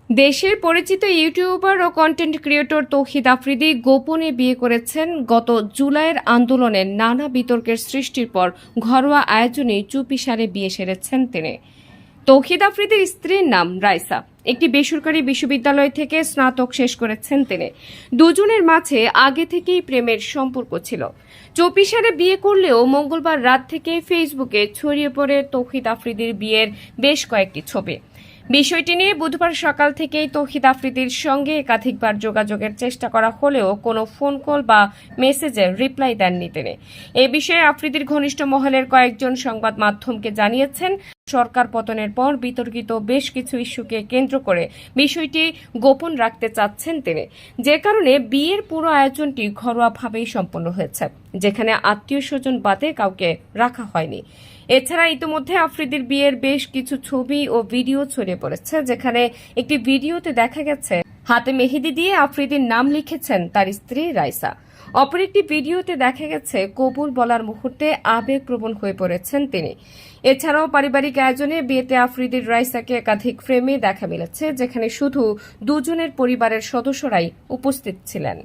দেশের পরিচিত ইউটিউবার ও content creator তৌহিদ আফ্রিদি গোপনে বিয়ে করেছেন। গত জুলাইয়ের আন্দোলনে নানা বিতর্কের সৃষ্টির পর ঘরোয়া আয়োজনে চুপিসারে বিয়ে সেরেছেন তিনি। তৌহিদ আফ্রিদির স্ত্রীর নাম রাইসা। একটি বেসরকারি বিশ্ববিদ্যালয় থেকে স্নাতক শেষ করেছেন তিনি। দুজনের মাঝে আগে থেকেই প্রেমের সম্পর্ক ছিল। চুপিসারে বিয়ে করলেও মঙ্গলবার রাত থেকে ফেসবুকে ছড়িয়ে পড়ে তৌহিদ আফ্রিদির বিয়ের বেশ কয়েকটি ছবি। বিষয়টি নিয়ে বুধবার সকাল থেকেই তৌহিদ আফ্রিদির সঙ্গে একাধিকবার যোগাযোগের চেষ্টা করা হলেও কোনো ফোন কল বা মেসেজের রিপ্লাই দেননি তিনি। এ বিষয়ে আফ্রিদির ঘনিষ্ঠ মহলের কয়েকজন সংবাদ মাধ্যমকে জানিয়েছেন, সরকার পতনের পর বিতর্কিত বেশ কিছু ইস্যুকে কেন্দ্র করে বিষয়টি গোপন রাখতে চাচ্ছেন তিনি, যে কারণে বিয়ের পুরো আয়োজনটি ঘরোয়াভাবেই সম্পন্ন হয়েছে, যেখানে আত্মীয় স্বজন বাদে কাউকে রাখা হয়নি। এছাড়া ইতিমধ্যে আফ্রিদির বিয়ের বেশ কিছু ছবি ও ভিডিও ছড়িয়ে পড়েছে, যেখানে একটি ভিডিওতে দেখা গেছে হাতে মেহেদি দিয়ে আফ্রিদির নাম লিখেছেন তার স্ত্রী রাইসা। অপর একটি ভিডিওতে দেখা গেছে কবুল বলার মুহূর্তে আবেগপ্রবণ হয়ে পড়েছেন তিনি। এছাড়াও পারিবারিক আয়োজনে বিয়েতে আফ্রিদির রাইসাকে একাধিক ফ্রেমে দেখা মিলেছে, যেখানে শুধু দুজনের পরিবারের সদস্যরাই উপস্থিত ছিলেন।